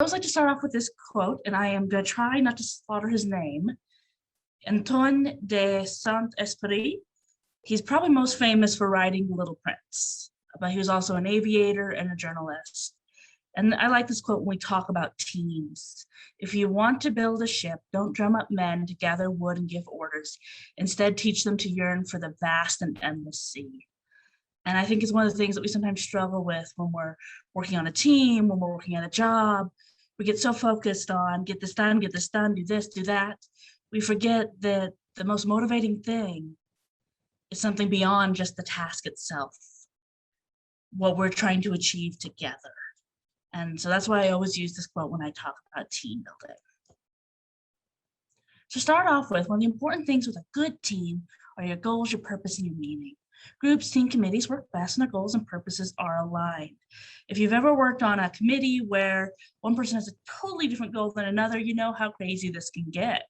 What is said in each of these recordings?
I always like to start off with this quote, and I am going to try not to slaughter his name. Antoine de Saint-Exupéry. He's probably most famous for writing The Little Prince, but he was also an aviator and a journalist. And I like this quote when we talk about teams. If you want to build a ship, don't drum up men to gather wood and give orders. Instead, teach them to yearn for the vast and endless sea. And I think it's one of the things that we sometimes struggle with when we're working on a team, when we're working at a job. We get so focused on get this done, do this, do that. We forget that the most motivating thing is something beyond just the task itself, what we're trying to achieve together. And so that's why I always use this quote when I talk about team building. To start off with, one of the important things with a good team are your goals, your purpose, and your meaning. Groups, team committees work best when their goals and purposes are aligned. If you've ever worked on a committee where one person has a totally different goal than another, you know how crazy this can get.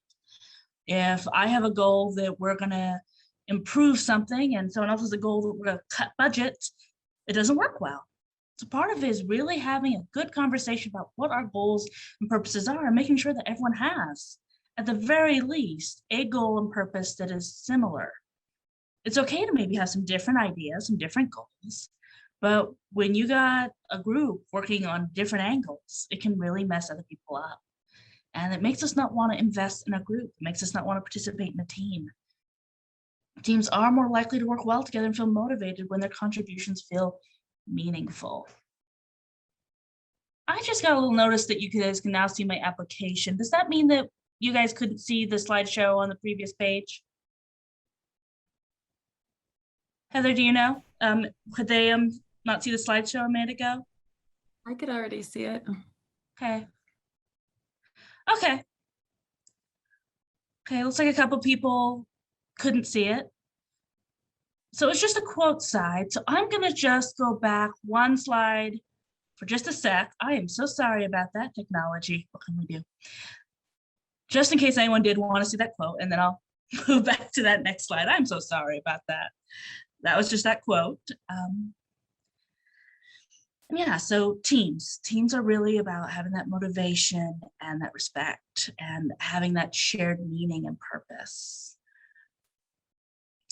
If I have a goal that we're going to improve something and someone else has a goal that we're going to cut budget, it doesn't work well. So part of it is really having a good conversation about what our goals and purposes are and making sure that everyone has, at the very least, a goal and purpose that is similar. It's okay to maybe have some different ideas, some different goals, but when you got a group working on different angles, it can really mess other people up. And it makes us not want to invest in a group. It makes us not want to participate in a team. Teams are more likely to work well together and feel motivated when their contributions feel meaningful. I just got a little notice that you guys can now see my application. Does that mean that you guys couldn't see the slideshow on the previous page? Heather, do you know? Could they not see the slideshow a minute ago? I could already see it. Okay. Okay, looks like a couple people couldn't see it. So it's just a quote side. So I'm gonna just go back one slide for just a sec. I am so sorry about that technology. What can we do? Just in case anyone did want to see that quote, and then I'll move back to that next slide. I'm so sorry about that. That was just that quote. Yeah, so teams are really about having that motivation and that respect and having that shared meaning and purpose.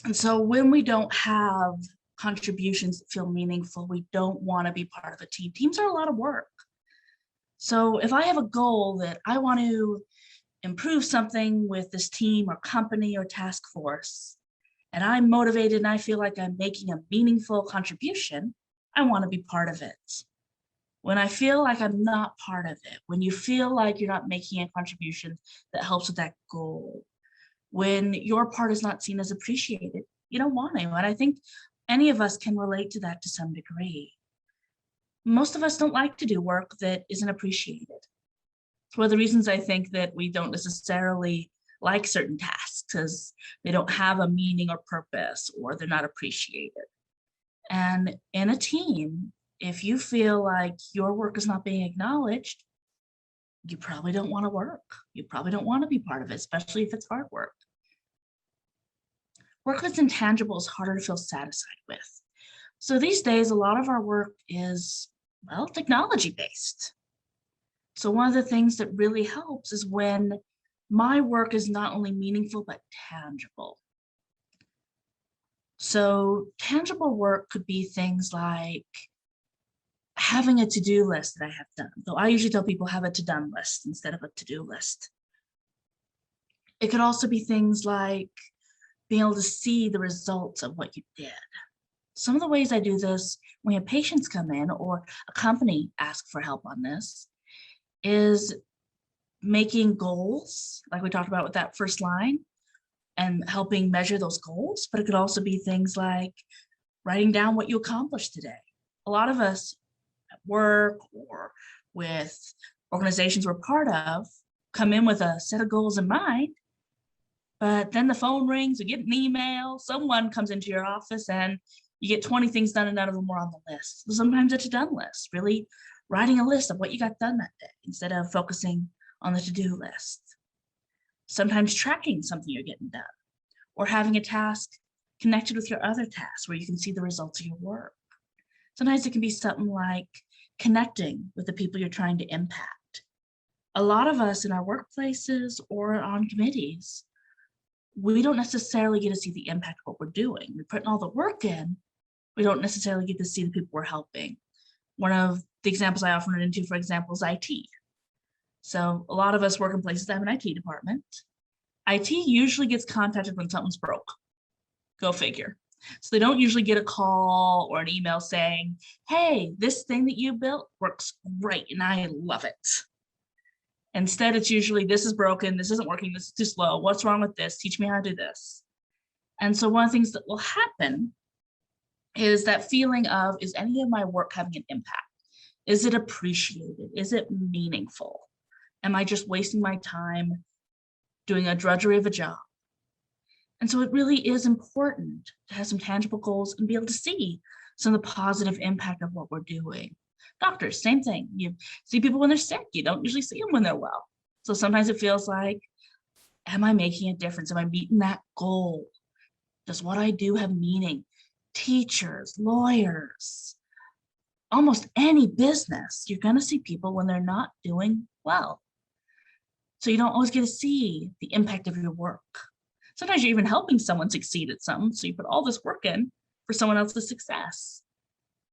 And so when we don't have contributions that feel meaningful, we don't want to be part of a team. Teams are a lot of work. So if I have a goal that I want to improve something with this team or company or task force, and I'm motivated and I feel like I'm making a meaningful contribution, I want to be part of it. When I feel like I'm not part of it, when you feel like you're not making a contribution that helps with that goal, when your part is not seen as appreciated, you don't want to. And I think any of us can relate to that to some degree. Most of us don't like to do work that isn't appreciated. It's one of the reasons I think that we don't necessarily like certain tasks, because they don't have a meaning or purpose, or they're not appreciated. And in a team, if you feel like your work is not being acknowledged, you probably don't want to work. You probably don't want to be part of it, especially if it's hard work. Work that's intangible is harder to feel satisfied with. So these days, a lot of our work is, well, technology-based. So one of the things that really helps is when my work is not only meaningful, but tangible. So tangible work could be things like having a to-do list that I have done. Though I usually tell people have a to-done list instead of a to-do list. It could also be things like being able to see the results of what you did. Some of the ways I do this when we have patients come in or a company ask for help on this is making goals, like we talked about with that first line, and helping measure those goals. But it could also be things like writing down what you accomplished today. A lot of us at work or with organizations we're part of come in with a set of goals in mind, but then the phone rings, you get an email, someone comes into your office and you get 20 things done and none of them were on the list. So sometimes it's a done list, really writing a list of what you got done that day instead of focusing on the to-do list. Sometimes tracking something you're getting done, or having a task connected with your other tasks where you can see the results of your work. Sometimes it can be something like connecting with the people you're trying to impact, A lot of us in our workplaces or on committees, we don't necessarily get to see the impact of what we're doing. We're putting all the work in, we don't necessarily get to see the people we're helping. One of the examples I often run into, for example, is IT. So a lot of us work in places that have an IT department. IT usually gets contacted when something's broke. Go figure. So they don't usually get a call or an email saying, hey, this thing that you built works great and I love it. Instead, it's usually, this is broken, this isn't working, this is too slow, what's wrong with this? Teach me how to do this. And so one of the things that will happen is that feeling of, is any of my work having an impact? Is it appreciated? Is it meaningful? Am I just wasting my time doing a drudgery of a job? And so it really is important to have some tangible goals and be able to see some of the positive impact of what we're doing. Doctors, same thing. You see people when they're sick. You don't usually see them when they're well. So sometimes it feels like, am I making a difference? Am I meeting that goal? Does what I do have meaning? Teachers, lawyers, almost any business, you're going to see people when they're not doing well. So you don't always get to see the impact of your work. Sometimes you're even helping someone succeed at something. So you put all this work in for someone else's success.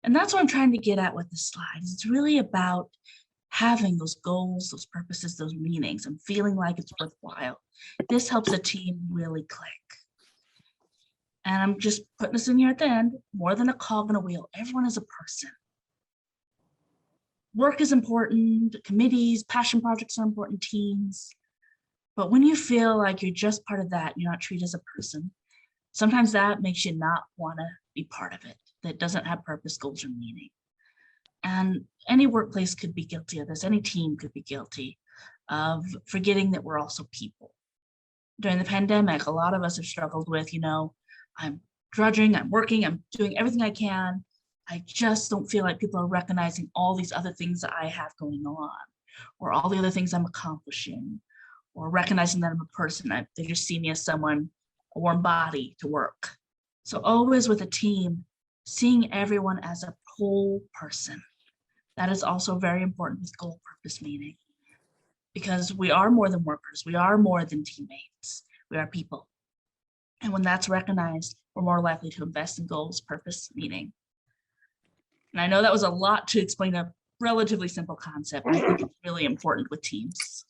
And that's what I'm trying to get at with this slide. It's really about having those goals, those purposes, those meanings, and feeling like it's worthwhile. This helps a team really click. And I'm just putting this in here at the end, more than a cog in a wheel. Everyone is a person. Work is important, committees, passion projects are important, teams. But when you feel like you're just part of that, you're not treated as a person, sometimes that makes you not want to be part of it, that doesn't have purpose, goals, or meaning. And any workplace could be guilty of this. Any team could be guilty of forgetting that we're also people. During the pandemic, a lot of us have struggled with, I'm drudging, I'm working, I'm doing everything I can. I just don't feel like people are recognizing all these other things that I have going on, or all the other things I'm accomplishing, or recognizing that I'm a person. They just see me as someone, a warm body to work. So always with a team, seeing everyone as a whole person. That is also very important with goal, purpose, meaning, because we are more than workers. We are more than teammates. We are people. And when that's recognized, we're more likely to invest in goals, purpose, meaning. And I know that was a lot to explain a relatively simple concept, but I think it's really important with teams.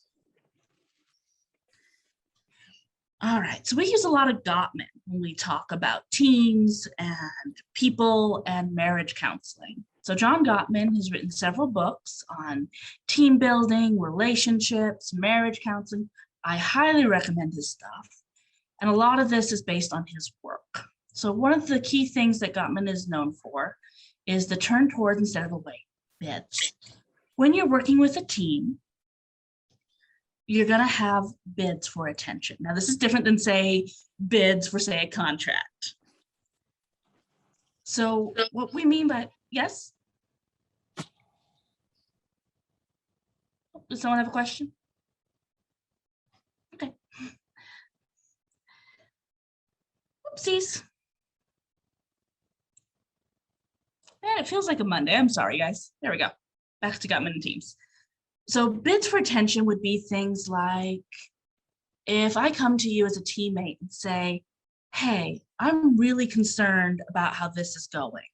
All right, so we use a lot of Gottman when we talk about teams and people and marriage counseling. So John Gottman has written several books on team building, relationships, marriage counseling. I highly recommend his stuff. And a lot of this is based on his work. So one of the key things that Gottman is known for is the turn toward instead of away bids. When you're working with a team, you're going to have bids for attention. Now, this is different than, say, bids for, say, a contract. So what we mean by, yes? Does someone have a question? Okay. Oopsies. Man, it feels like a Monday. I'm sorry, guys. There we go. Back to Gottman and teams. So bids for attention would be things like, if I come to you as a teammate and say, hey, I'm really concerned about how this is going.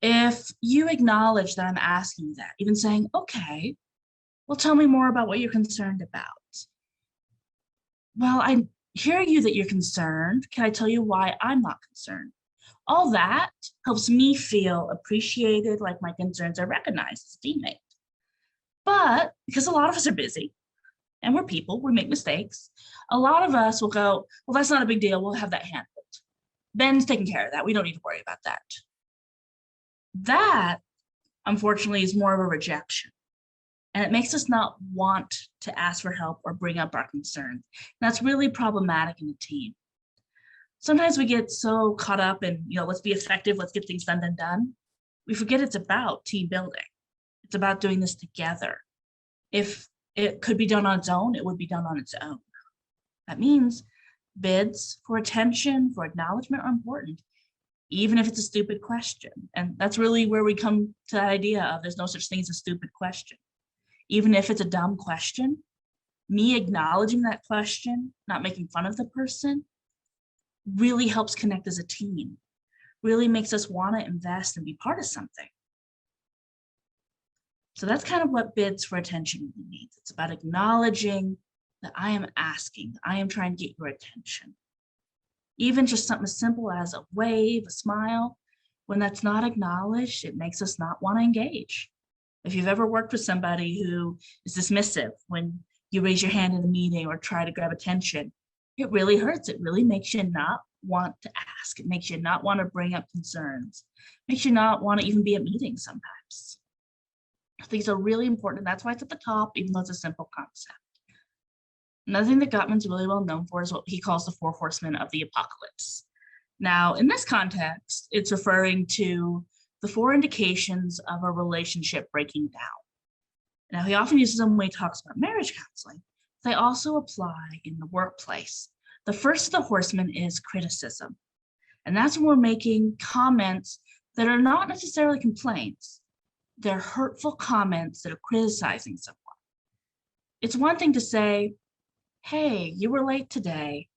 If you acknowledge that I'm asking you that, even saying, okay, well, tell me more about what you're concerned about. Well, I hear you that you're concerned. Can I tell you why I'm not concerned? All that helps me feel appreciated, like my concerns are recognized as a teammate. But because a lot of us are busy and we're people, we make mistakes, a lot of us will go, well, that's not a big deal. We'll have that handled. Ben's taking care of that. We don't need to worry about that. That, unfortunately, is more of a rejection. And it makes us not want to ask for help or bring up our concerns. And that's really problematic in a team. Sometimes we get so caught up in, let's be effective, let's get things done. We forget it's about team building. It's about doing this together. If it could be done on its own, it would be done on its own. That means bids for attention, for acknowledgement are important, even if it's a stupid question. And that's really where we come to that idea of there's no such thing as a stupid question. even if it's a dumb question. Me acknowledging that question, not making fun of the person, really helps connect as a team, really makes us want to invest and be part of something. So that's kind of what bids for attention means. It's about acknowledging that I am asking, I am trying to get your attention. Even just something as simple as a wave, a smile, when that's not acknowledged, it makes us not want to engage. If you've ever worked with somebody who is dismissive when you raise your hand in a meeting or try to grab attention, it really hurts. It really makes you not want to ask. It makes you not want to bring up concerns. It makes you not want to even be at meetings sometimes. These are really important, and that's why it's at the top, even though it's a simple concept. Another thing that Gottman's really well known for is what he calls the 4 horsemen of the apocalypse. Now, in this context, it's referring to the 4 indications of a relationship breaking down. Now, he often uses them when he talks about marriage counseling. They also apply in the workplace. The first of the horsemen is criticism. And that's when we're making comments that are not necessarily complaints. They're hurtful comments that are criticizing someone. It's one thing to say, hey, you were late today,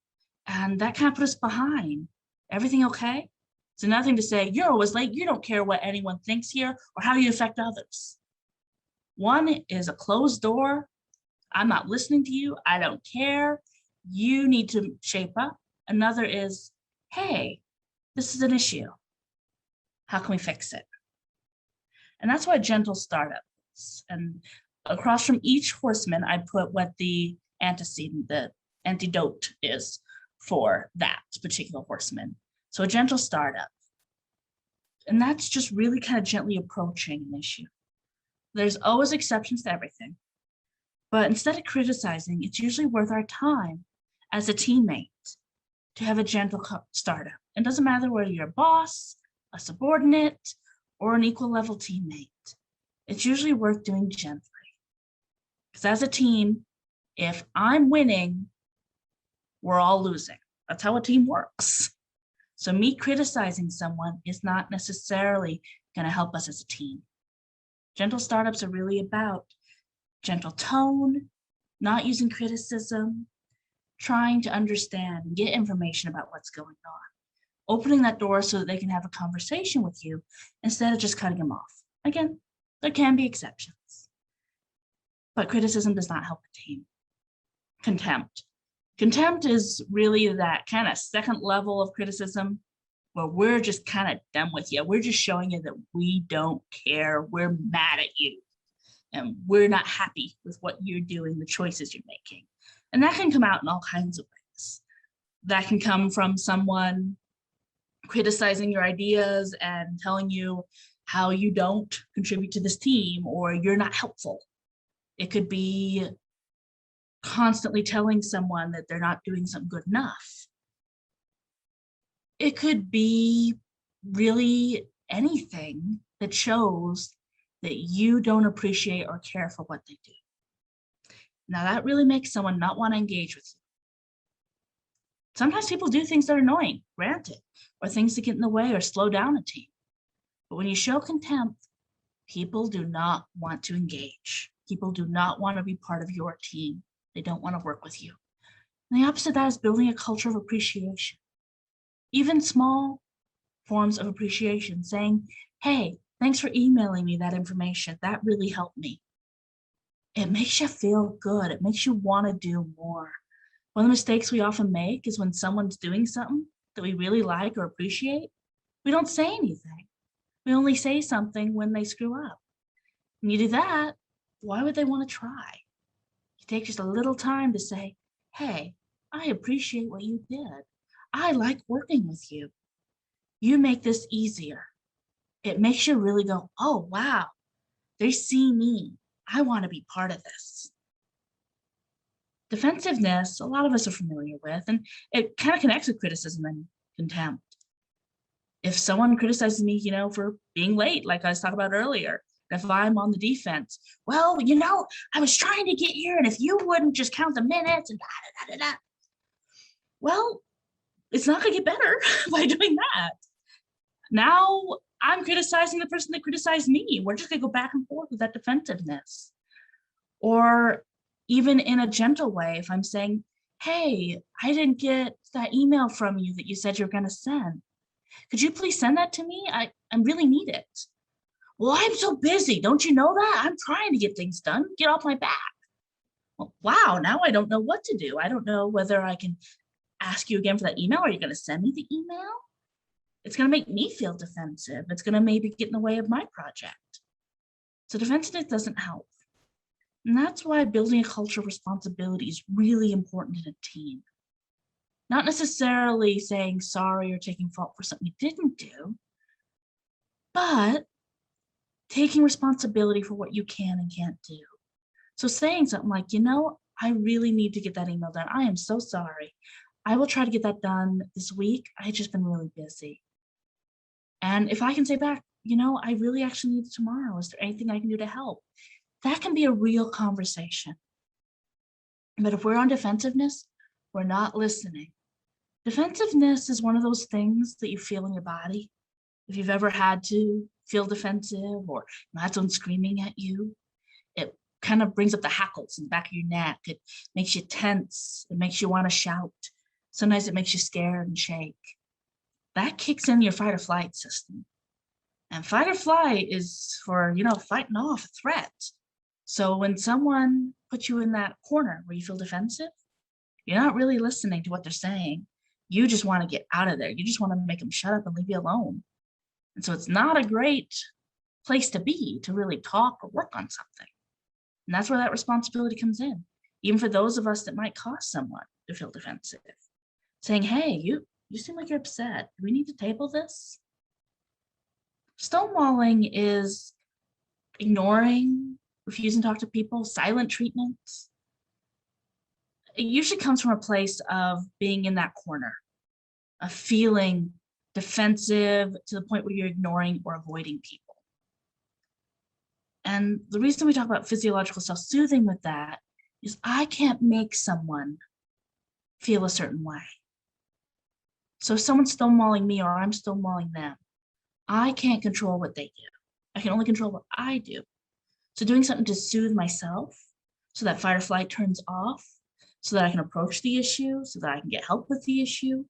and that kind of put us behind. Everything okay? It's another thing to say, you're always late. You don't care what anyone thinks here or how you affect others. One is a closed door. I'm not listening to you. I don't care. You need to shape up. Another is, hey, this is an issue. How can we fix it? And that's why gentle startup is. And across from each horseman, I put what the antecedent, the antidote is for that particular horseman. So a gentle startup. And that's just really kind of gently approaching an issue. There's always exceptions to everything. But instead of criticizing, it's usually worth our time as a teammate to have a gentle startup. It doesn't matter whether you're a boss, a subordinate, or an equal level teammate. It's usually worth doing gently. Because as a team, if I'm winning, we're all losing. That's how a team works. So me criticizing someone is not necessarily going to help us as a team. Gentle startups are really about gentle tone, not using criticism, trying to understand and get information about what's going on. Opening that door so that they can have a conversation with you instead of just cutting them off. Again, there can be exceptions, but criticism does not help a team. Contempt. Contempt is really that kind of second level of criticism where we're just kind of done with you. We're just showing you that we don't care. We're mad at you. And we're not happy with what you're doing, the choices you're making. And that can come out in all kinds of ways. That can come from someone criticizing your ideas and telling you how you don't contribute to this team or you're not helpful. It could be constantly telling someone that they're not doing something good enough. It could be really anything that shows that you don't appreciate or care for what they do. Now that really makes someone not want to engage with you. Sometimes people do things that are annoying, granted, or things that get in the way or slow down a team. But when you show contempt, people do not want to engage. People do not want to be part of your team. They don't want to work with you. And the opposite of that is building a culture of appreciation. Even small forms of appreciation, saying, hey, thanks for emailing me that information. That really helped me. It makes you feel good. It makes you want to do more. One of the mistakes we often make is when someone's doing something that we really like or appreciate, we don't say anything. We only say something when they screw up. When you do that, why would they want to try? You take just a little time to say, hey, I appreciate what you did. I like working with you. You make this easier. It makes you really go, oh, wow, they see me. I want to be part of this. Defensiveness, a lot of us are familiar with, and it kind of connects with criticism and contempt. If someone criticizes me, for being late, like I was talking about earlier, if I'm on the defense, well, I was trying to get here, and if you wouldn't just count the minutes and da-da-da-da-da. Well, it's not going to get better by doing that. Now I'm criticizing the person that criticized me. We're just going to go back and forth with that defensiveness. Or even in a gentle way, if I'm saying, hey, I didn't get that email from you that you said you're going to send. Could you please send that to me? I really need it. Well, I'm so busy. Don't you know that? I'm trying to get things done. Get off my back. Well, wow, now I don't know what to do. I don't know whether I can ask you again for that email. Are you going to send me the email? It's going to make me feel defensive. It's going to maybe get in the way of my project. So defensiveness doesn't help. And that's why building a culture of responsibility is really important in a team. Not necessarily saying sorry or taking fault for something you didn't do, but taking responsibility for what you can and can't do. So saying something like, I really need to get that email done. I am so sorry. I will try to get that done this week. I've just been really busy. And if I can say back, I really actually need it tomorrow. Is there anything I can do to help? That can be a real conversation. But if we're on defensiveness, we're not listening. Defensiveness is one of those things that you feel in your body. If you've ever had to feel defensive or had someone screaming at you, it kind of brings up the hackles in the back of your neck. It makes you tense. It makes you want to shout. Sometimes it makes you scared and shake. That kicks in your fight or flight system. And fight or flight is for, fighting off a threat. So when someone puts you in that corner where you feel defensive, you're not really listening to what they're saying. You just want to get out of there. You just want to make them shut up and leave you alone. And so it's not a great place to be to really talk or work on something. And that's where that responsibility comes in, even for those of us that might cause someone to feel defensive. Saying, hey, you seem like you're upset. Do we need to table this? Stonewalling is ignoring, refusing to talk to people, silent treatments. It usually comes from a place of being in that corner, of feeling defensive to the point where you're ignoring or avoiding people. And the reason we talk about physiological self-soothing with that is I can't make someone feel a certain way. So if someone's stonewalling me or I'm stonewalling them, I can't control what they do. I can only control what I do. So doing something to soothe myself so that fight or flight turns off, so that I can approach the issue, so that I can get help with the issue,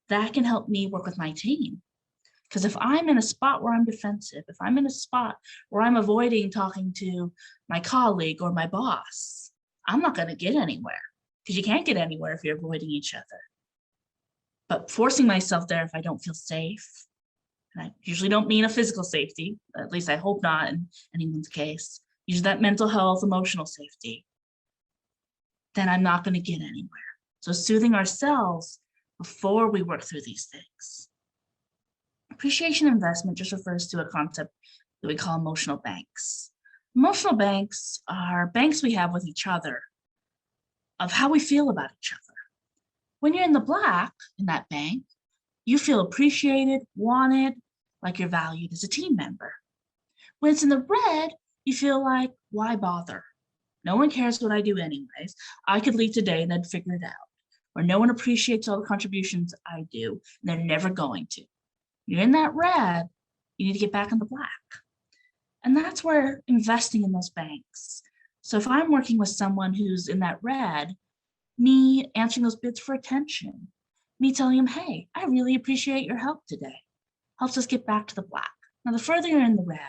that can help me work with my team. Because if I'm in a spot where I'm defensive, if I'm in a spot where I'm avoiding talking to my colleague or my boss, I'm not going to get anywhere, because you can't get anywhere if you're avoiding each other. But forcing myself there if I don't feel safe, and I usually don't mean a physical safety, at least I hope not in anyone's case, usually that mental health, emotional safety, then I'm not going to get anywhere. So soothing ourselves before we work through these things. Appreciation investment just refers to a concept that we call emotional banks. Emotional banks are banks we have with each other of how we feel about each other. When you're in the black in that bank, you feel appreciated, wanted, like you're valued as a team member. When it's in the red, you feel like, why bother? No one cares what I do anyways. I could leave today and they'd figure it out. Or no one appreciates all the contributions I do, and they're never going to. You're in that red, you need to get back in the black. And that's where investing in those banks. So if I'm working with someone who's in that red, me answering those bids for attention, me telling them, hey, I really appreciate your help today, helps us get back to the black. Now, the further you're in the red,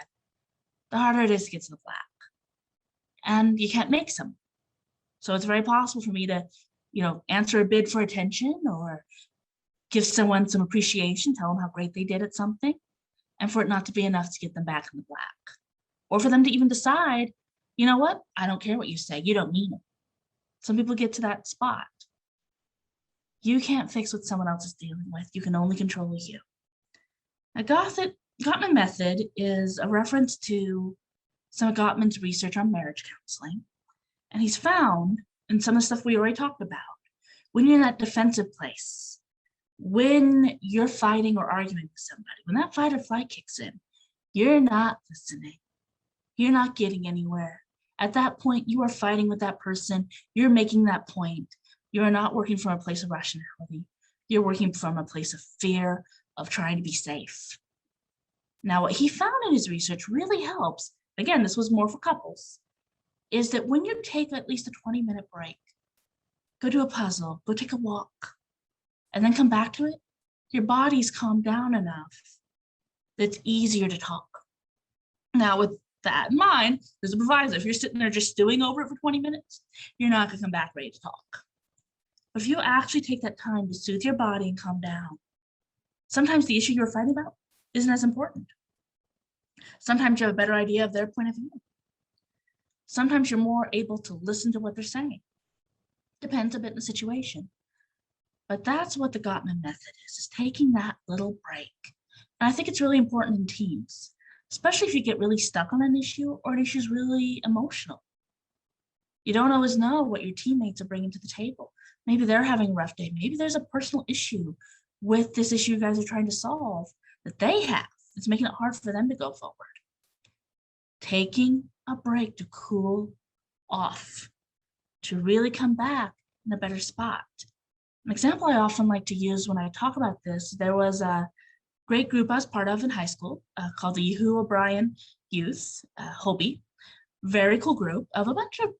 the harder it is to get to the black. And you can't make some. So it's very possible for me to, answer a bid for attention or give someone some appreciation, tell them how great they did at something, and for it not to be enough to get them back in the black. Or for them to even decide, you know what, I don't care what you say, you don't mean it. Some people get to that spot. You can't fix what someone else is dealing with. You can only control you. A Gottman method is a reference to some of Gottman's research on marriage counseling. And he's found, in some of the stuff we already talked about, when you're in that defensive place, when you're fighting or arguing with somebody, when that fight or flight kicks in, you're not listening. You're not getting anywhere. At that point, you are fighting with that person. You're making that point. You're not working from a place of rationality. You're working from a place of fear, of trying to be safe. Now, what he found in his research really helps. Again, this was more for couples, is that when you take at least a 20-minute break, go do a puzzle, go take a walk, and then come back to it, your body's calmed down enough that it's easier to talk. Now, with that in mind, there's a proviso. If you're sitting there just stewing over it for 20 minutes, you're not going to come back ready to talk. But if you actually take that time to soothe your body and calm down, sometimes the issue you're fighting about isn't as important. Sometimes you have a better idea of their point of view. Sometimes you're more able to listen to what they're saying. Depends a bit on the situation. But that's what the Gottman method is taking that little break. And I think it's really important in teams, especially if you get really stuck on an issue or an issue is really emotional. You don't always know what your teammates are bringing to the table. Maybe they're having a rough day. Maybe there's a personal issue with this issue you guys are trying to solve that they have. It's making it hard for them to go forward. Taking a break to cool off, to really come back in a better spot. An example I often like to use when I talk about this, there was a great group I was part of in high school called the Yehu O'Brien Youth, Hobie. Very cool group of a bunch of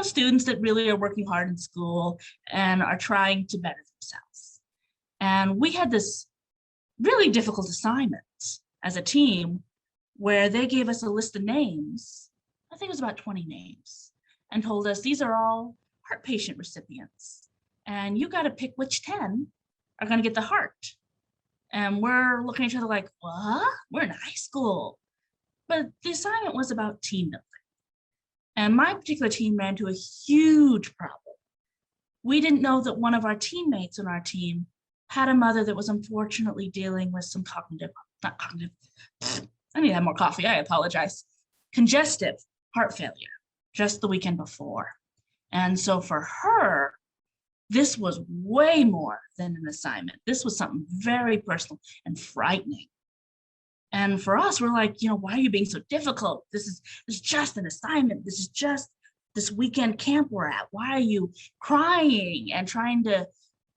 students that really are working hard in school and are trying to better themselves. And we had this really difficult assignment as a team where they gave us a list of names. I think it was about 20 names, and told us these are all heart patient recipients. And you got to pick which 10 are going to get the heart. And we're looking at each other like, what? We're in high school. But the assignment was about team building. And my particular team ran into a huge problem. We didn't know that one of our teammates on our team had a mother that was unfortunately dealing with some I need to have more coffee, I apologize. Congestive heart failure just the weekend before. And so for her, this was way more than an assignment. This was something very personal and frightening. And for us, we're like, why are you being so difficult? This is just an assignment. This is just this weekend camp we're at. Why are you crying and trying to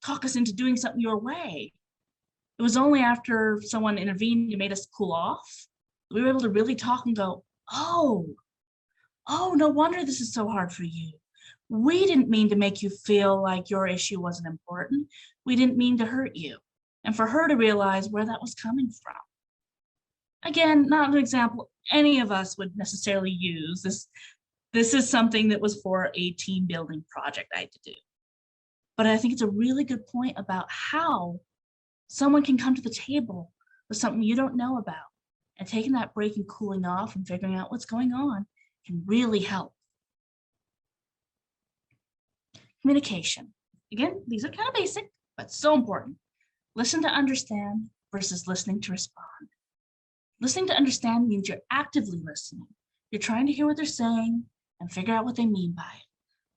talk us into doing something your way? It was only after someone intervened and made us cool off, we were able to really talk and go, oh, no wonder this is so hard for you. We didn't mean to make you feel like your issue wasn't important. We didn't mean to hurt you. And for her to realize where that was coming from. Again, not an example any of us would necessarily use. This is something that was for a team building project I had to do. But I think it's a really good point about how someone can come to the table with something you don't know about, and taking that break and cooling off and figuring out what's going on can really help. Communication. Again, these are kind of basic, but so important. Listen to understand versus listening to respond. Listening to understand means you're actively listening. You're trying to hear what they're saying and figure out what they mean by it.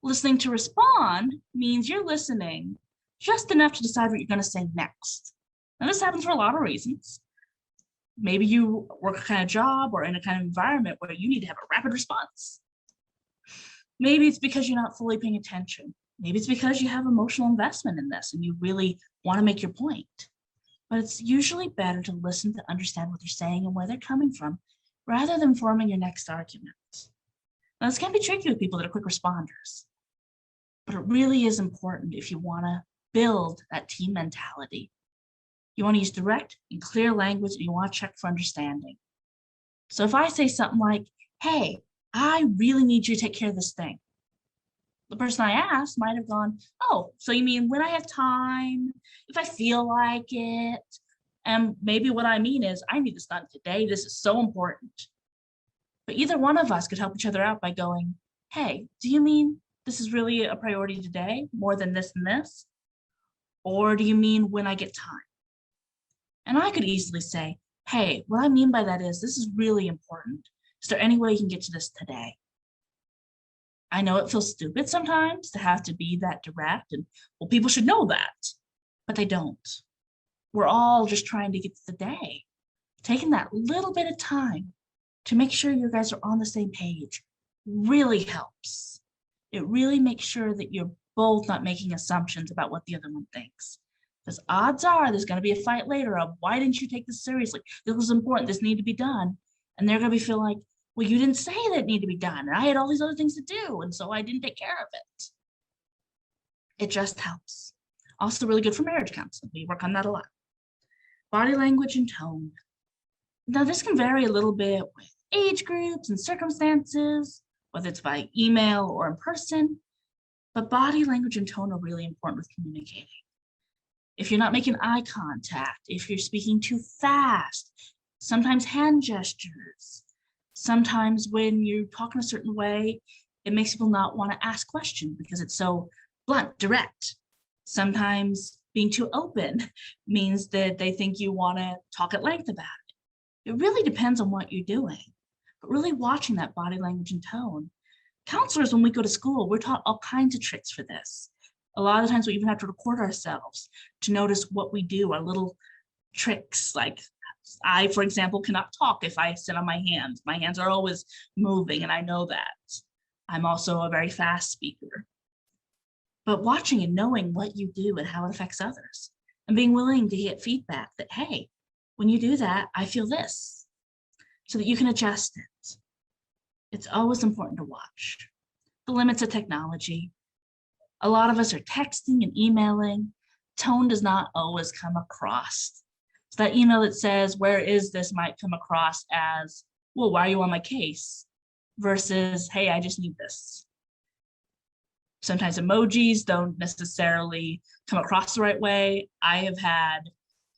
Listening to respond means you're listening just enough to decide what you're going to say next. Now, this happens for a lot of reasons. Maybe you work a kind of job or in a kind of environment where you need to have a rapid response. Maybe it's because you're not fully paying attention. Maybe it's because you have emotional investment in this and you really want to make your point. But it's usually better to listen to understand what they're saying and where they're coming from, rather than forming your next argument. Now, this can be tricky with people that are quick responders, but it really is important if you want to build that team mentality. You want to use direct and clear language, and you want to check for understanding. So if I say something like, hey, I really need you to take care of this thing, the person I asked might have gone, oh, so you mean when I have time, if I feel like it? And maybe what I mean is, I need this done today. This is so important. But either one of us could help each other out by going, hey, do you mean this is really a priority today, more than this and this? Or do you mean when I get time? And I could easily say, hey, what I mean by that is, this is really important. Is there any way you can get to this today? I know it feels stupid sometimes to have to be that direct, and well, people should know that, but they don't. We're all just trying to get to the day. Taking that little bit of time to make sure you guys are on the same page really helps. It really makes sure that you're both not making assumptions about what the other one thinks. Because odds are there's going to be a fight later of, why didn't you take this seriously? This was important. This needed to be done. And they're going to be feel like, Well, you didn't say that it needed to be done. And I had all these other things to do. And so I didn't take care of it. It just helps. Also really good for marriage counseling. We work on that a lot. Body language and tone. Now, this can vary a little bit with age groups and circumstances, whether it's by email or in person, but body language and tone are really important with communicating. If you're not making eye contact, if you're speaking too fast, sometimes hand gestures, sometimes when you talk in a certain way, it makes people not want to ask questions because it's so blunt, direct. Sometimes being too open means that they think you want to talk at length about it. It really depends on what you're doing, but really watching that body language and tone. Counselors, when we go to school, we're taught all kinds of tricks for this. A lot of the times we even have to record ourselves to notice what we do, our little tricks. Like I, for example, cannot talk if I sit on my hands. My hands are always moving, and I know that. I'm also a very fast speaker. But watching and knowing what you do and how it affects others, and being willing to get feedback that, hey, when you do that, I feel this, so that you can adjust it. It's always important to watch. The limits of technology. A lot of us are texting and emailing. Tone does not always come across. So that email that says, where is this, might come across as, well, why are you on my case? Versus, hey, I just need this. Sometimes emojis don't necessarily come across the right way. I have had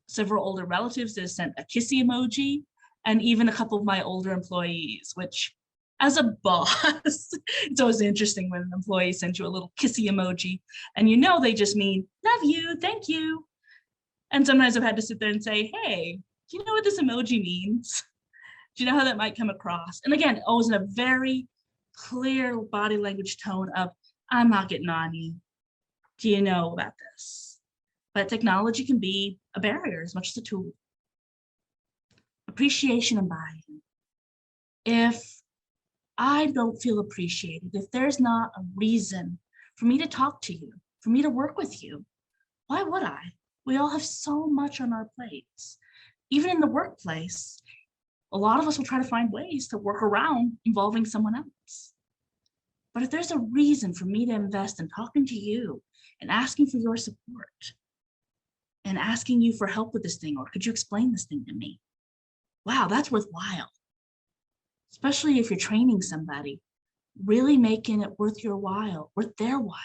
several older relatives that have sent a kissy emoji, and even a couple of my older employees, which as a boss, it's always interesting when an employee sends you a little kissy emoji and you know they just mean, love you, thank you. And sometimes I've had to sit there and say, hey, do you know what this emoji means? Do you know how that might come across? And again, always in a very clear body language tone of, I'm not getting on you. Do you know about this? But technology can be a barrier as much as a tool. Appreciation and buy-in. If I don't feel appreciated, if there's not a reason for me to talk to you, for me to work with you, why would I? We all have so much on our plates. Even in the workplace, a lot of us will try to find ways to work around involving someone else. But if there's a reason for me to invest in talking to you and asking for your support and asking you for help with this thing, or could you explain this thing to me? Wow, that's worthwhile. Especially if you're training somebody, really making it worth your while, worth their while,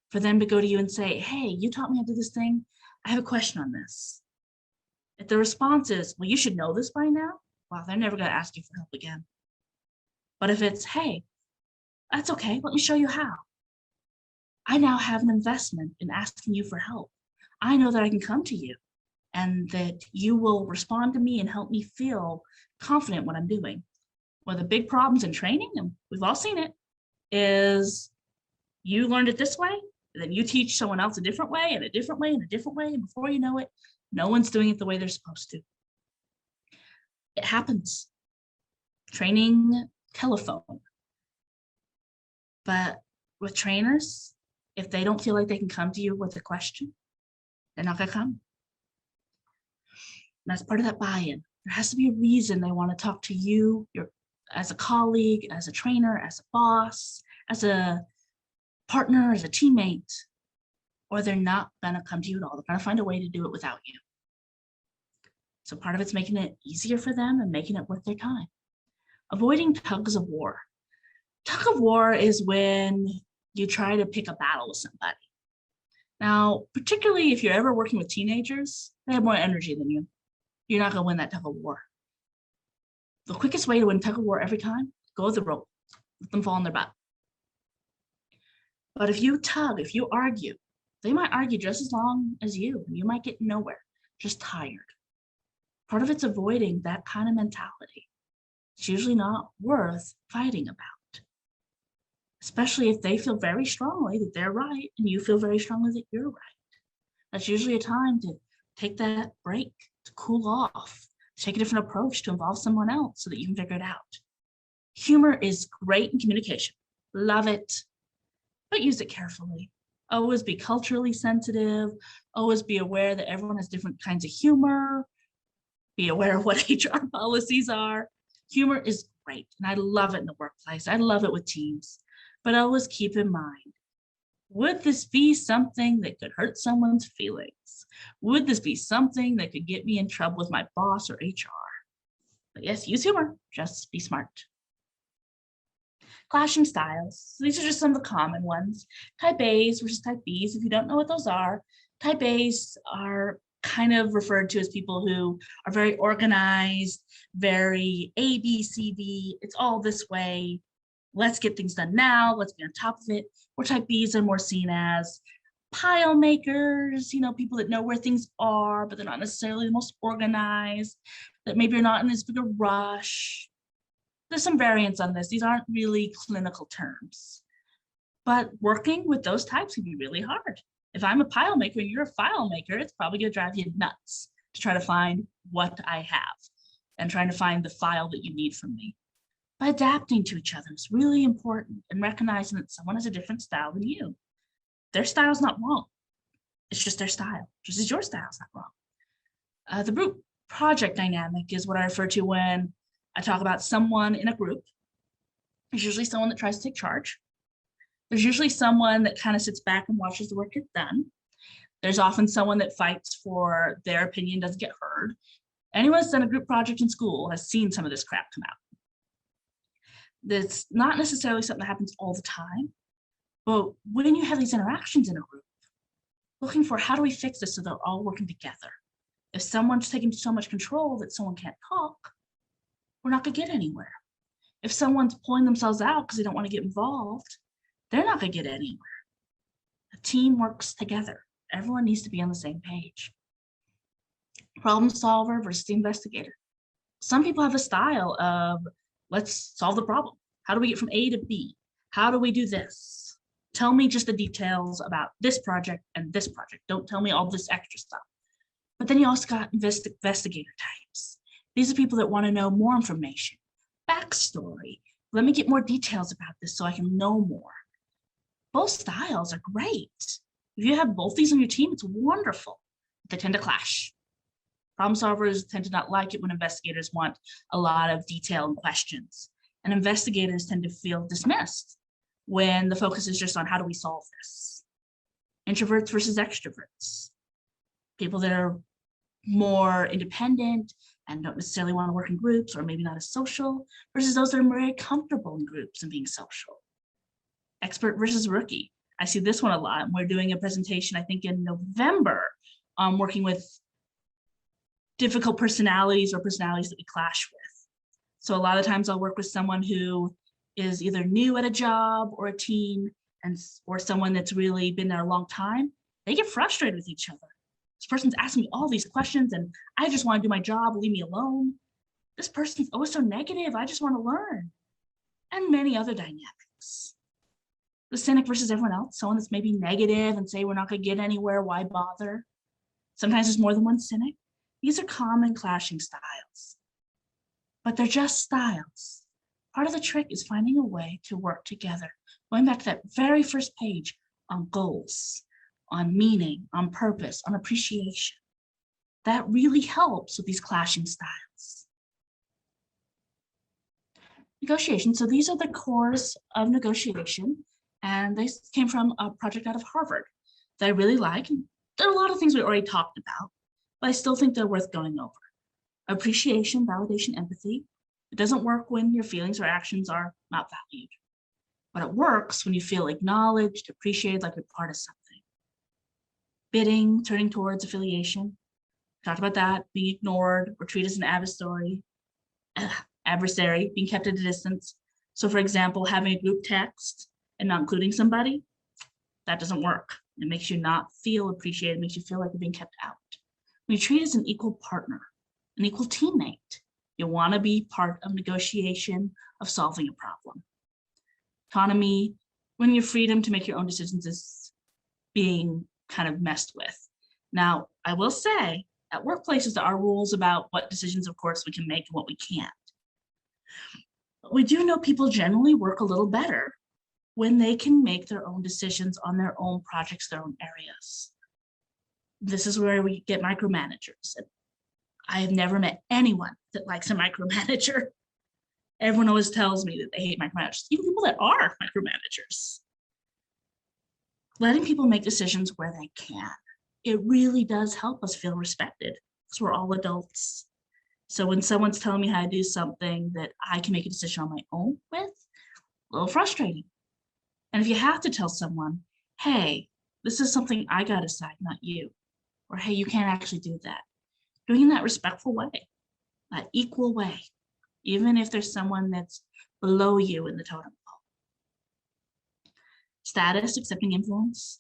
for them to go to you and say, hey, you taught me how to do this thing. I have a question on this. If the response is, well, you should know this by now, well, they're never going to ask you for help again. But if it's, hey, that's okay, let me show you how. I now have an investment in asking you for help. I know that I can come to you and that you will respond to me and help me feel confident what I'm doing. One of the big problems in training, and we've all seen it, is you learned it this way, and then you teach someone else a different way, and a different way, and a different way, and before you know it, no one's doing it the way they're supposed to. It happens. Training, telephone. But with trainers, if they don't feel like they can come to you with a question, they're not going to come. And that's part of that buy-in. There has to be a reason they want to talk to you, as a colleague, as a trainer, as a boss, as a partner, as a teammate, or they're not going to come to you at all. They're going to find a way to do it without you. So part of it's making it easier for them and making it worth their time. Avoiding tugs of war. Tug of war is when you try to pick a battle with somebody. Now, particularly if you're ever working with teenagers, they have more energy than you. You're not going to win that tug of war. The quickest way to win tug of war every time, go with the rope, let them fall on their butt. But if you tug, if you argue, they might argue just as long as you. You might get nowhere, just tired. Part of it's avoiding that kind of mentality. It's usually not worth fighting about, especially if they feel very strongly that they're right and you feel very strongly that you're right. That's usually a time to take that break, to cool off, take a different approach, to involve someone else so that you can figure it out. Humor is great in communication. Love it, but use it carefully. Always be culturally sensitive. Always be aware that everyone has different kinds of humor. Be aware of what HR policies are. Humor is great, and I love it in the workplace. I love it with teams, but always keep in mind, would this be something that could hurt someone's feelings? Would this be something that could get me in trouble with my boss or HR? But yes, use humor, just be smart. Clashing styles. So these are just some of the common ones. Type A's versus type B's. If you don't know what those are, type A's are kind of referred to as people who are very organized, very A, B, C, D. It's all this way. Let's get things done now. Let's be on top of it. Or type B's are more seen as pile makers, people that know where things are, but they're not necessarily the most organized, that maybe are not in as big a rush. There's some variants on this. These aren't really clinical terms, but working with those types can be really hard. If I'm a pile maker and you're a file maker, it's probably going to drive you nuts to try to find what I have and trying to find the file that you need from me. But adapting to each other is really important, and recognizing that someone has a different style than you. Their style's not wrong. It's just their style, just as your style's not wrong. The group project dynamic is what I refer to when I talk about someone in a group. There's usually someone that tries to take charge. There's usually someone that kind of sits back and watches the work get done. There's often someone that fights for their opinion doesn't get heard. Anyone who's done a group project in school has seen some of this crap come out. That's not necessarily something that happens all the time, but when you have these interactions in a group, looking for how do we fix this so they're all working together. If someone's taking so much control that someone can't talk, we're not going to get anywhere. If someone's pulling themselves out because they don't want to get involved, they're not going to get anywhere. A team works together. Everyone needs to be on the same page. Problem solver versus the investigator. Some people have a style of, let's solve the problem. How do we get from A to B? How do we do this? Tell me just the details about this project and this project. Don't tell me all this extra stuff. But then you also got investigator types. These are people that want to know more information, backstory. Let me get more details about this so I can know more. Both styles are great. If you have both these on your team, it's wonderful. They tend to clash. Problem solvers tend to not like it when investigators want a lot of detail and questions. And investigators tend to feel dismissed when the focus is just on how do we solve this. Introverts versus extroverts. People that are more independent and don't necessarily want to work in groups, or maybe not as social, versus those that are very comfortable in groups and being social. Expert versus rookie. I see this one a lot. We're doing a presentation, I think in November, working with difficult personalities or personalities that we clash with. So a lot of times I'll work with someone who is either new at a job or a team, or someone that's really been there a long time. They get frustrated with each other. This person's asking me all these questions and I just want to do my job, leave me alone. This person's always so negative, I just want to learn. And many other dynamics. The cynic versus everyone else, someone that's maybe negative and say we're not going to get anywhere, why bother? Sometimes there's more than one cynic. These are common clashing styles, but they're just styles. Part of the trick is finding a way to work together. Going back to that very first page on goals, on meaning, on purpose, on appreciation. That really helps with these clashing styles. Negotiation. So these are the cores of negotiation, and they came from a project out of Harvard that I really like. There are a lot of things we already talked about, but I still think they're worth going over. Appreciation, validation, empathy. It doesn't work when your feelings or actions are not valued, but it works when you feel acknowledged, appreciated, like you're part of something. Bidding, turning towards affiliation. Talked about that, being ignored or treated as an adversary, being kept at a distance. So for example, having a group text and not including somebody, that doesn't work. It makes you not feel appreciated, it makes you feel like you're being kept out. When you treat as an equal partner, an equal teammate, you want to be part of negotiation, of solving a problem. Autonomy, when your freedom to make your own decisions is being kind of messed with. Now, I will say, at workplaces, there are rules about what decisions, of course, we can make and what we can't. But we do know people generally work a little better when they can make their own decisions on their own projects, their own areas. This is where we get micromanagers. I have never met anyone that likes a micromanager. Everyone always tells me that they hate micromanagers, even people that are micromanagers. Letting people make decisions where they can. It really does help us feel respected because we're all adults. So when someone's telling me how to do something that I can make a decision on my own with, a little frustrating. And if you have to tell someone, hey, this is something I got to decide, not you, or hey, you can't actually do that, doing it in that respectful way, that equal way, even if there's someone that's below you in the totem pole. Status, accepting influence,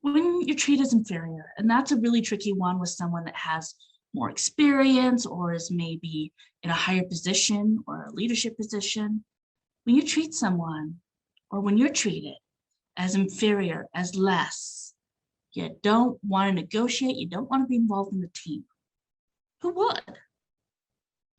when you're treated as inferior, and that's a really tricky one with someone that has more experience or is maybe in a higher position or a leadership position. When you treat someone or when you're treated as inferior, as less, you don't want to negotiate, you don't want to be involved in the team. Who would?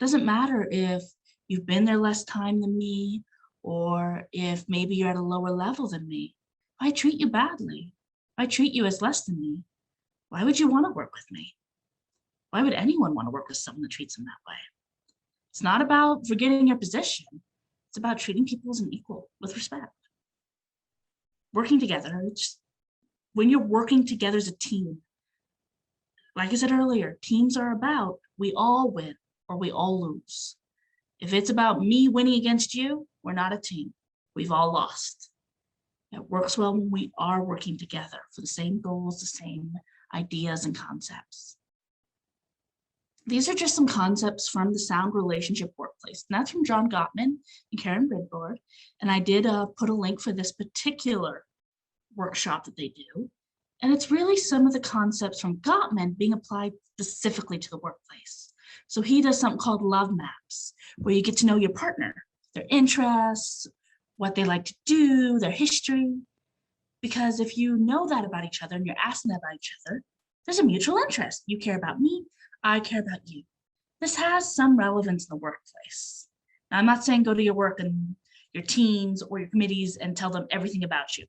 Doesn't matter if you've been there less time than me or if maybe you're at a lower level than me. If I treat you badly, if I treat you as less than me, why would you want to work with me? Why would anyone want to work with someone that treats them that way? It's not about forgetting your position. It's about treating people as an equal with respect. Working together, when you're working together as a team, like I said earlier, teams are about we all win or we all lose. If it's about me winning against you, we're not a team. We've all lost. It works well when we are working together for the same goals, the same ideas and concepts. These are just some concepts from the Sound Relationship Workplace. And that's from John Gottman and Karen Bridboard. And I did put a link for this particular workshop that they do. And it's really some of the concepts from Gottman being applied specifically to the workplace. So he does something called love maps, where you get to know your partner, their interests, what they like to do, their history. Because if you know that about each other and you're asking that about each other, there's a mutual interest. You care about me, I care about you. This has some relevance in the workplace. Now, I'm not saying go to your work and your teams or your committees and tell them everything about you.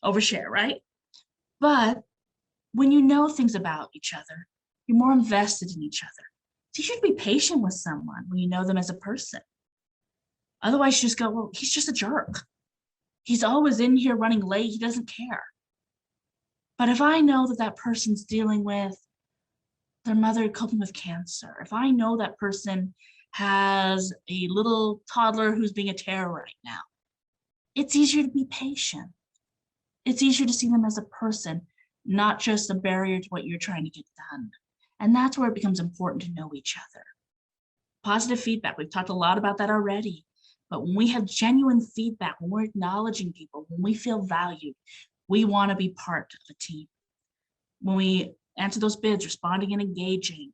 Overshare, right? But when you know things about each other, you're more invested in each other. So you should be patient with someone when you know them as a person. Otherwise, you just go, well, he's just a jerk. He's always in here running late. He doesn't care. But if I know that that person's dealing with their mother coping with cancer, if I know that person has a little toddler who's being a terror right now, it's easier to be patient. It's easier to see them as a person, not just a barrier to what you're trying to get done. And that's where it becomes important to know each other. Positive feedback, we've talked a lot about that already. But when we have genuine feedback, when we're acknowledging people, when we feel valued, we want to be part of a team. When we answer those bids, responding and engaging,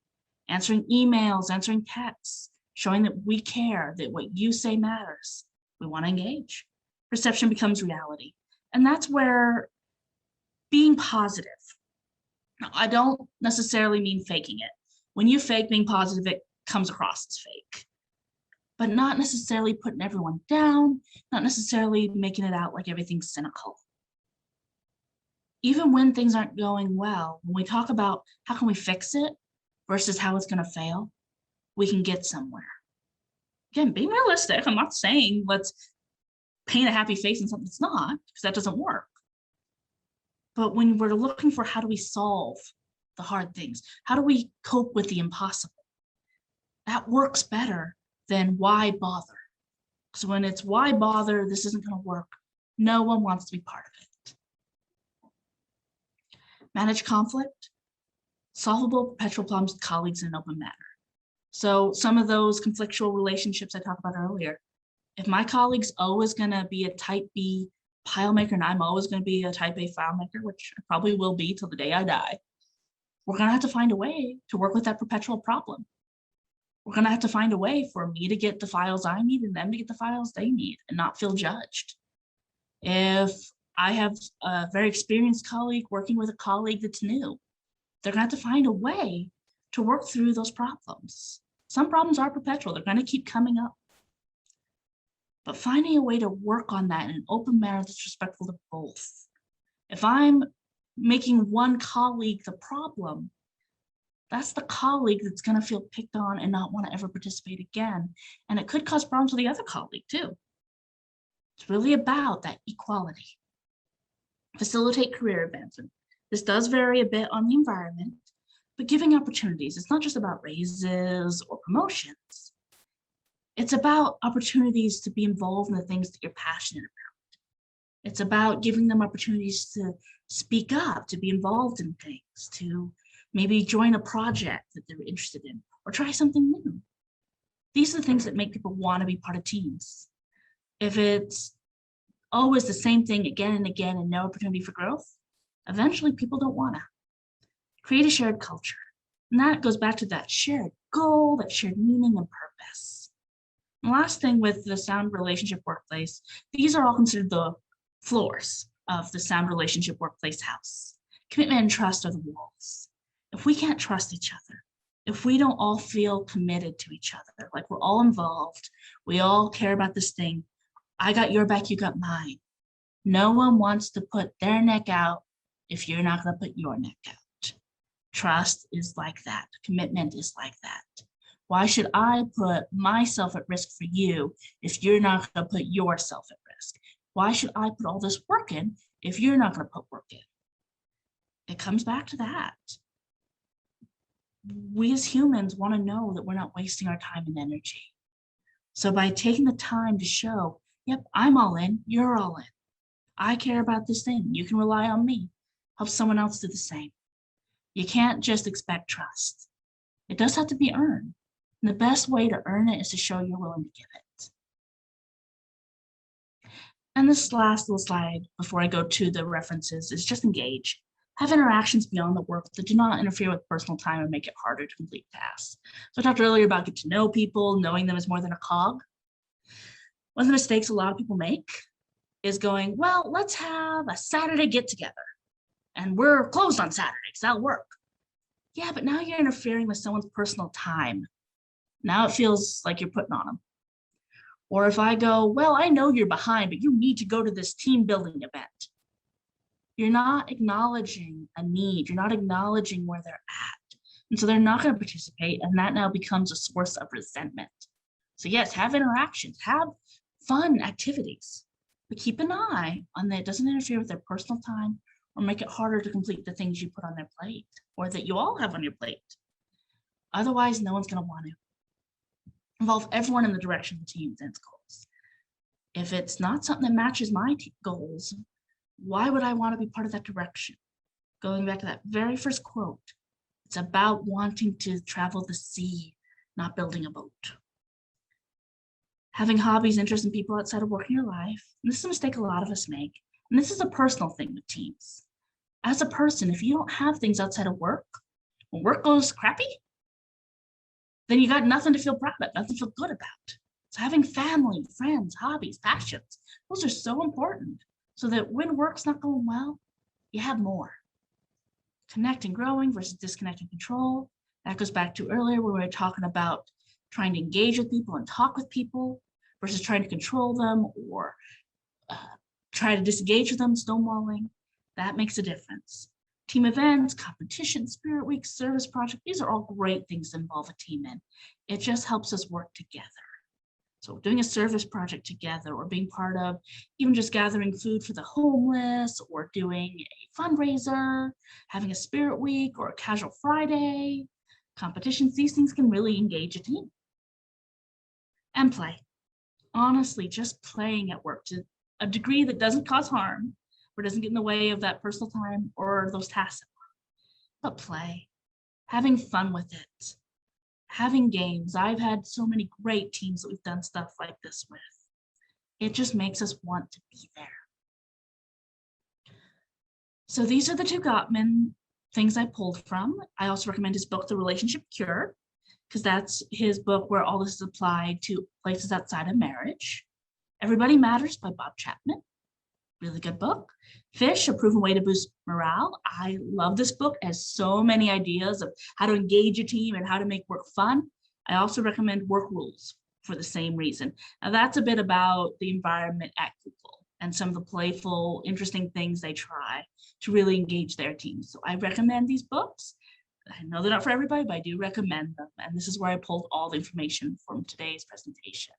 answering emails, answering texts, showing that we care, that what you say matters, we want to engage. Perception becomes reality. And that's where being positive, I don't necessarily mean faking it. When you fake being positive, it comes across as fake. But not necessarily putting everyone down, not necessarily making it out like everything's cynical. Even when things aren't going well, when we talk about how can we fix it versus how it's going to fail, we can get somewhere. Again, being realistic, I'm not saying let's paint a happy face in something that's not, because that doesn't work. But when we're looking for how do we solve the hard things, how do we cope with the impossible, that works better than why bother. So when it's why bother, this isn't going to work, no one wants to be part of it. Manage conflict, solvable perpetual problems with colleagues in an open manner. So some of those conflictual relationships I talked about earlier, if my colleague's always going to be a type B pile maker and I'm always going to be a type A file maker, which I probably will be till the day I die, we're going to have to find a way to work with that perpetual problem. We're going to have to find a way for me to get the files I need and them to get the files they need and not feel judged. If I have a very experienced colleague working with a colleague that's new, they're going to have to find a way to work through those problems. Some problems are perpetual. They're going to keep coming up. But finding a way to work on that in an open manner that's respectful to both. If I'm making one colleague the problem, That's the colleague that's going to feel picked on and not want to ever participate again. And it could cause problems with the other colleague too. It's really about that equality. Facilitate career advancement. This does vary a bit on the environment, but giving opportunities. It's not just about raises or promotions. It's about opportunities to be involved in the things that you're passionate about. It's about giving them opportunities to speak up, to be involved in things, to maybe join a project that they're interested in, or try something new. These are the things that make people want to be part of teams. If it's always the same thing again and again and no opportunity for growth, eventually people don't want to. Create a shared culture. And that goes back to that shared goal, that shared meaning and purpose. And last thing with the sound relationship workplace, these are all considered the floors of the sound relationship workplace house. Commitment and trust are the walls. If we can't trust each other, if we don't all feel committed to each other, like we're all involved, we all care about this thing, I got your back, you got mine. No one wants to put their neck out if you're not going to put your neck out. Trust is like that. Commitment is like that. Why should I put myself at risk for you if you're not going to put yourself at risk? Why should I put all this work in if you're not going to put work in? It comes back to that. We as humans want to know that we're not wasting our time and energy. So by taking the time to show, yep, I'm all in, you're all in. I care about this thing. You can rely on me. Help someone else do the same. You can't just expect trust. It does have to be earned. And the best way to earn it is to show you're willing to give it. And this last little slide before I go to the references is just engage. Have interactions beyond the work that do not interfere with personal time and make it harder to complete tasks. So I talked earlier about get to know people, knowing them is more than a cog. One of the mistakes a lot of people make is going, well, let's have a Saturday get together and we're closed on Saturday because that'll work. Yeah, but now you're interfering with someone's personal time. Now it feels like you're putting on them. Or if I go, well, I know you're behind, but you need to go to this team building event. You're not acknowledging a need. You're not acknowledging where they're at. And so they're not going to participate. And that now becomes a source of resentment. So yes, have interactions, have fun activities, but keep an eye on that it doesn't interfere with their personal time or make it harder to complete the things you put on their plate or that you all have on your plate. Otherwise, no one's going to want to involve everyone in the direction of the team's end goals. If it's not something that matches my goals, why would I want to be part of that direction? Going back to that very first quote, it's about wanting to travel the sea, not building a boat. Having hobbies, interests, and people outside of work in your life. And this is a mistake a lot of us make. And this is a personal thing with teams. As a person, if you don't have things outside of work, when work goes crappy, then you got nothing to feel proud of, nothing to feel good about. So having family, friends, hobbies, passions, those are so important so that when work's not going well, you have more. Connect and growing versus disconnect and control. That goes back to earlier when we were talking about trying to engage with people and talk with people versus trying to control them or try to disengage with them, stonewalling. That makes a difference. Team events, competition, spirit week, service project, these are all great things to involve a team in. It just helps us work together. So doing a service project together or being part of even just gathering food for the homeless or doing a fundraiser, having a spirit week or a casual Friday, competitions, these things can really engage a team. And play. Honestly, just playing at work to a degree that doesn't cause harm or doesn't get in the way of that personal time or those tasks at work. But play, having fun with it, having games. I've had so many great teams that we've done stuff like this with. It just makes us want to be there. So these are the two Gottman things I pulled from. I also recommend his book, The Relationship Cure, because that's his book where all this is applied to places outside of marriage. Everybody Matters by Bob Chapman. Really good book. Fish, A Proven Way to Boost Morale. I love this book. It has so many ideas of how to engage a team and how to make work fun. I also recommend Work Rules for the same reason. Now that's a bit about the environment at Google and some of the playful, interesting things they try to really engage their teams. So I recommend these books. I know they're not for everybody, but I do recommend them. And this is where I pulled all the information from today's presentation.